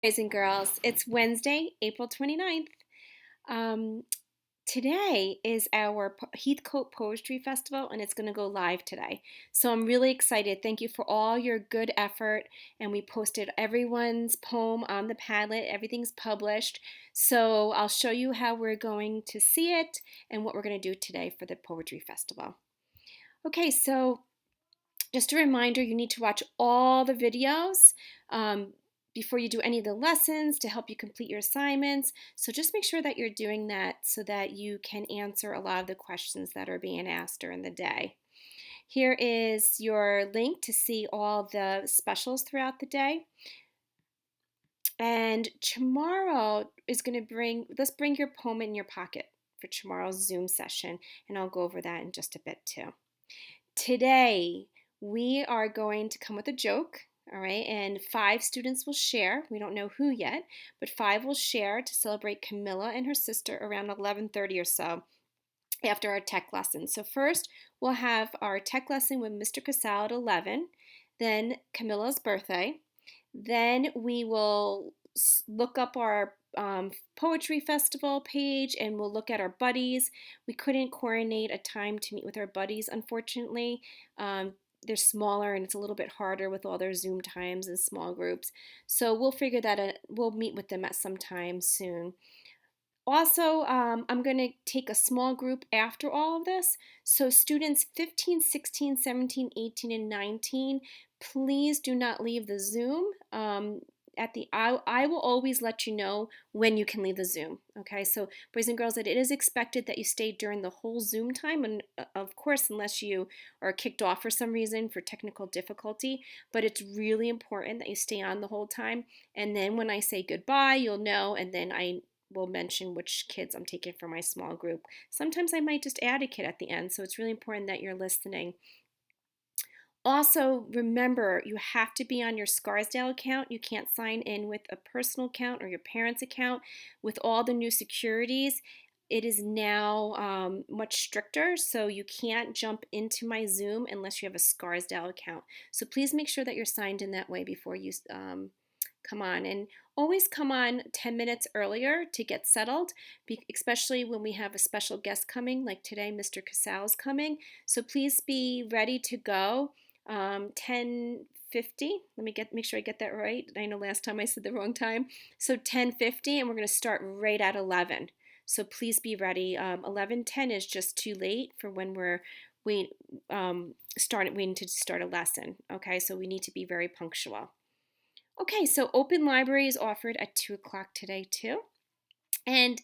Boys and girls, it's Wednesday, April 29th. Um, Today is our Heathcote Poetry Festival, and it's going to go live today. So I'm really excited. Thank you for all your good effort. And we posted everyone's poem on the Padlet. Everything's published. So I'll show you how we're going to see it and what we're going to do today for the Poetry Festival. Okay, so just a reminder, you need to watch all the videos um, before you do any of the lessons to help you complete your assignments. So just make sure that you're doing that so that you can answer a lot of the questions that are being asked during the day. Here is your link to see all the specials throughout the day. And tomorrow is going to let's bring your poem in your pocket for tomorrow's Zoom session, and I'll go over that in just a bit too. Today, we are going to come with a joke, all right? And 5 students will share. We don't know who yet, but 5 will share to celebrate Camilla and her sister around 11:30 or so after our tech lesson. So first, we'll have our tech lesson with Mr. Casal at 11, then Camilla's birthday. Then we will look up our poetry festival page and we'll look at our buddies. We couldn't coordinate a time to meet with our buddies, unfortunately. Um, they're smaller and it's a little bit harder with all their Zoom times and small groups. So we'll figure that out. We'll meet with them at some time soon. Also, I'm going to take a small group after all of this. So students 15, 16, 17, 18, and 19, please do not leave the Zoom. I will always let you know when you can leave the Zoom. Okay, so boys and girls, it is expected that you stay during the whole Zoom time, and of course, unless you are kicked off for some reason for technical difficulty, but it's really important that you stay on the whole time. And then when I say goodbye, you'll know, and then I will mention which kids I'm taking for my small group. Sometimes I might just add a kid at the end, so it's really important that you're listening. Also, remember, you have to be on your Scarsdale account. You can't sign in with a personal account or your parents' account. With all the new securities, it is now much stricter, so you can't jump into my Zoom unless you have a Scarsdale account. So please make sure that you're signed in that way before you come on. And always come on 10 minutes earlier to get settled, especially when we have a special guest coming, like today, Mr. Casal is coming. So please be ready to go 10:50. Let me make sure I get that right. I know last time I said the wrong time. So 10:50, and we're going to start right at 11. So please be ready. 11:10 is just too late for when we waiting to start a lesson. Okay, so we need to be very punctual. Okay, so open library is offered at 2 o'clock today too. And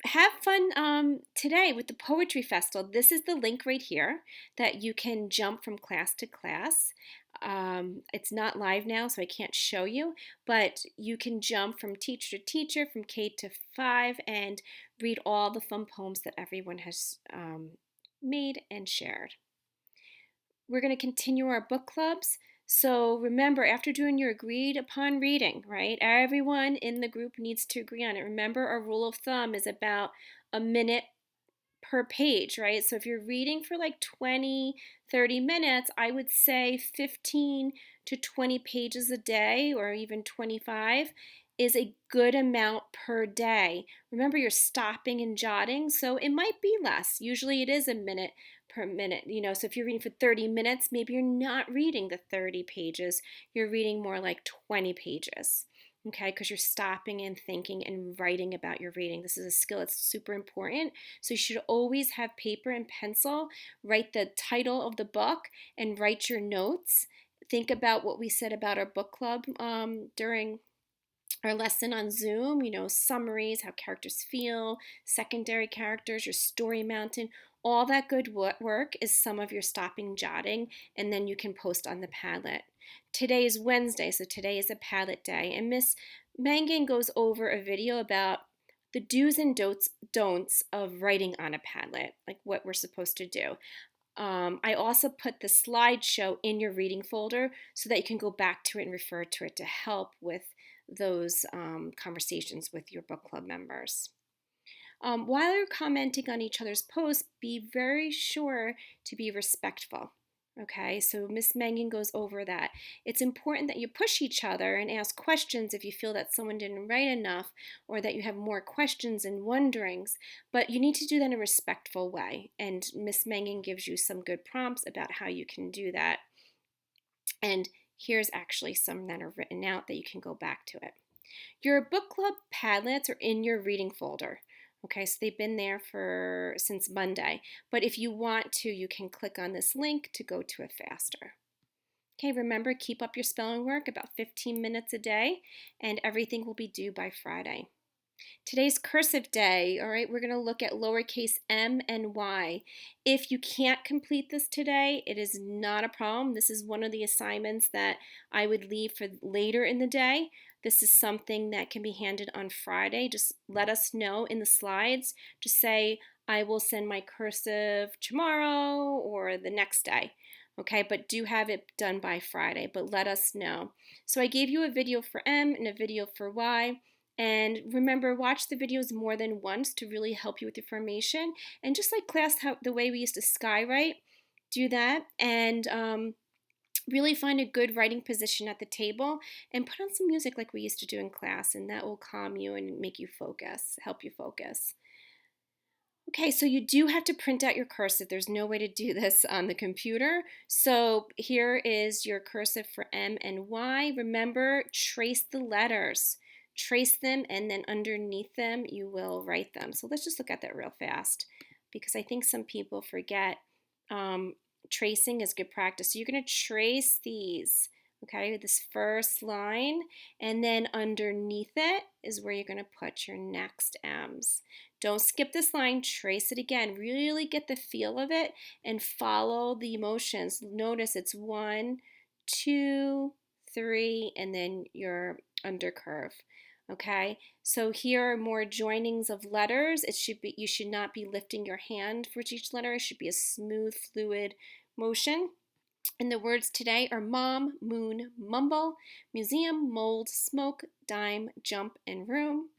have fun today with the Poetry Festival. This is the link right here that you can jump from class to class. It's not live now, so I can't show you, but you can jump from teacher to teacher, from K to 5, and read all the fun poems that everyone has made and shared. We're going to continue our book clubs. So remember, after doing your agreed upon reading, right, everyone in the group needs to agree on it. Remember, our rule of thumb is about a minute per page, right? So if you're reading for like 20, 30 minutes, I would say 15 to 20 pages a day, or even 25 is a good amount per day. Remember, you're stopping and jotting, so it might be less. Usually it is a minute per minute, so if you're reading for 30 minutes, maybe you're not reading the 30 pages, you're reading more like 20 pages. Okay, because you're stopping and thinking and writing about your reading. This is a skill that's super important. So you should always have paper and pencil, write the title of the book, and write your notes. Think about what we said about our book club during our lesson on Zoom, summaries, how characters feel, secondary characters, your story mountain, all that good work is some of your stopping jotting, and then you can post on the Padlet. Today is Wednesday, so today is a Padlet day, and Miss Mangan goes over a video about the do's and don'ts of writing on a Padlet, like what we're supposed to do. I also put the slideshow in your reading folder so that you can go back to it and refer to it to help with those conversations with your book club members. While you're commenting on each other's posts, be very sure to be respectful. Okay, so Miss Megan goes over that. It's important that you push each other and ask questions if you feel that someone didn't write enough or that you have more questions and wonderings, but you need to do that in a respectful way. And Miss Megan gives you some good prompts about how you can do that. And here's actually some that are written out that you can go back to it. Your book club Padlets are in your reading folder. Okay, so they've been there since Monday. But if you want to, you can click on this link to go to it faster. Okay, remember, keep up your spelling work about 15 minutes a day, and everything will be due by Friday. Today's cursive day, all right, we're going to look at lowercase m and y. If you can't complete this today, it is not a problem. This is one of the assignments that I would leave for later in the day. This is something that can be handed on Friday. Just let us know in the slides. Just say, I will send my cursive tomorrow or the next day. Okay, but do have it done by Friday, but let us know. So I gave you a video for M and a video for Y. And remember, watch the videos more than once to really help you with your formation. And just like class, the way we used to skywrite, do that. And really find a good writing position at the table and put on some music like we used to do in class, and that will calm you and make you focus, help you focus. Okay, so you do have to print out your cursive. There's no way to do this on the computer. So here is your cursive for M and Y. Remember, trace the letters. Trace them, and then underneath them, you will write them. So let's just look at that real fast because I think some people forget tracing is good practice. So you're going to trace these, okay, this first line, and then underneath it is where you're going to put your next M's. Don't skip this line, trace it again. Really get the feel of it and follow the motions. Notice it's 1, 2, 3, and then your undercurve. Okay, so here are more joinings of letters. You should not be lifting your hand for each letter. It should be a smooth, fluid motion. And the words today are mom, moon, mumble, museum, mold, smoke, dime, jump, and room.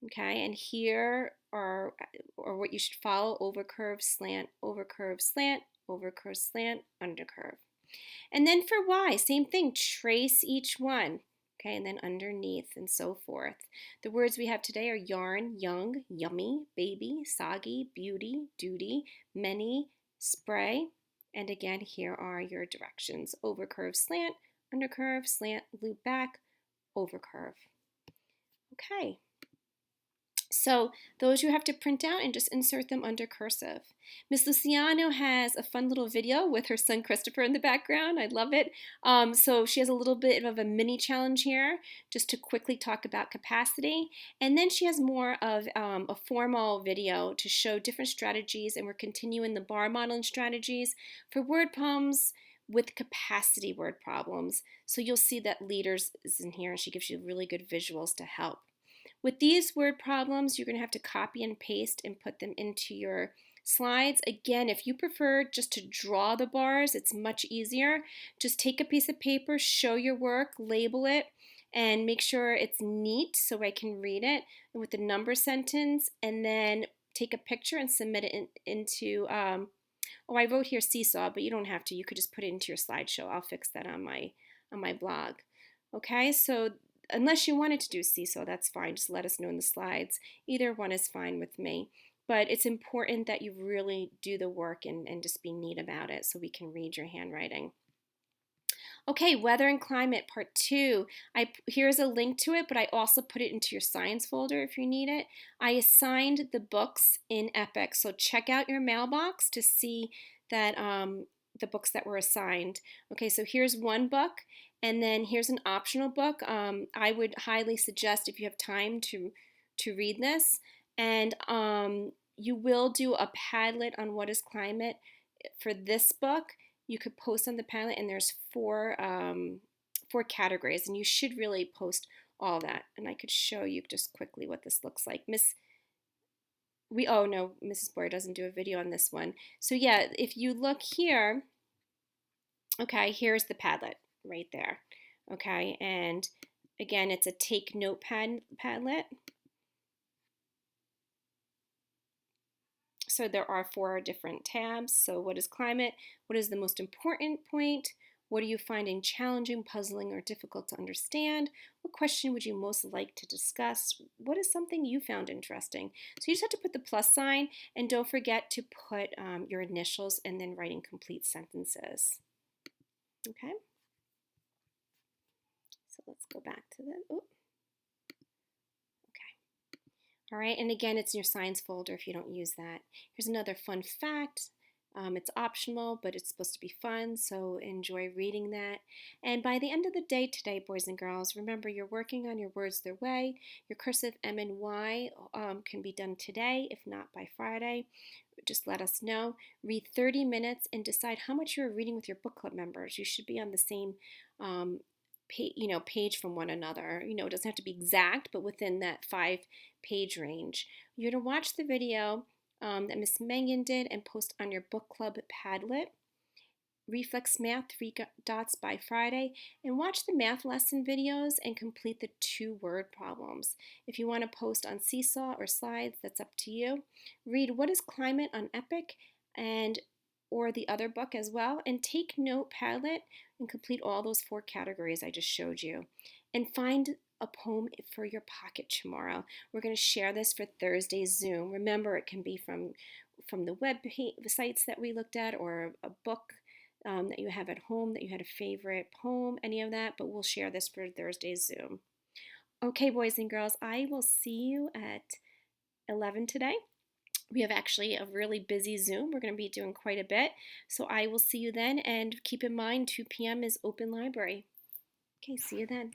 Okay, and here are what you should follow: overcurve, slant, overcurve, slant, overcurve, slant, undercurve. And then for Y, same thing, trace each one. Okay, and then underneath and so forth. The words we have today are yarn, young, yummy, baby, soggy, beauty, duty, many, spray. And again, here are your directions: overcurve, slant, undercurve, slant, loop back, overcurve. Okay. So those you have to print out and just insert them under cursive. Miss Luciano has a fun little video with her son Christopher in the background. I love it. So she has a little bit of a mini challenge here just to quickly talk about capacity. And then she has more of a formal video to show different strategies, and we're continuing the bar modeling strategies for word problems with capacity word problems. So you'll see that leaders is in here, and she gives you really good visuals to help. With these word problems, you're going to have to copy and paste and put them into your slides. Again, if you prefer just to draw the bars, it's much easier. Just take a piece of paper, show your work, label it, and make sure it's neat so I can read it with the number sentence, and then take a picture and submit it into, oh, I wrote here seesaw, but you don't have to. You could just put it into your slideshow. I'll fix that on my blog. Okay, so unless you wanted to do seesaw, that's fine. Just let us know in the slides. Either one is fine with me. But it's important that you really do the work and just be neat about it so we can read your handwriting. Okay, weather and climate part 2. Here's a link to it, but I also put it into your science folder if you need it. I assigned the books in Epic, so check out your mailbox to see that the books that were assigned. Okay, so here's one book, and then here's an optional book. I would highly suggest, if you have time, to read this. And you will do a Padlet on what is climate for this book. You could post on the Padlet, and there's four categories, and you should really post all that. And I could show you just quickly what this looks like. Oh no, Mrs. Boyer doesn't do a video on this one. So yeah, if you look here, okay, here's the Padlet right there. Okay, and again, it's a take notepad Padlet. So there are 4 different tabs. So what is climate? What is the most important point? What are you finding challenging, puzzling, or difficult to understand? What question would you most like to discuss? What is something you found interesting? So you just have to put the plus sign, and don't forget to put your initials and then writing complete sentences. Okay? So let's go back to the, oh, okay. All right, and again, it's in your science folder if you don't use that. Here's another fun fact. It's optional, but it's supposed to be fun, so enjoy reading that. And by the end of the day today, boys and girls, remember you're working on your words their way. Your cursive M and Y can be done today, if not by Friday. Just let us know. Read 30 minutes and decide how much you're reading with your book club members. You should be on the same page from one another. It doesn't have to be exact, but within that 5-page range. You're to watch the video that Miss Mangan did and post on your book club Padlet. Reflex Math 3 dots by Friday, and watch the math lesson videos and complete the 2-word problems. If you want to post on Seesaw or Slides, that's up to you. Read What is Climate on Epic and or the other book as well, and take note Padlet and complete all those 4 categories I just showed you. And find a poem for your pocket tomorrow. We're going to share this for Thursday's Zoom. Remember, it can be from the sites that we looked at, or a book that you have at home, that you had a favorite poem, any of that, but we'll share this for Thursday's Zoom. Okay, boys and girls, I will see you at 11 today. We have actually a really busy Zoom. We're going to be doing quite a bit. So I will see you then, and keep in mind 2 p.m. is open library. Okay, see you then.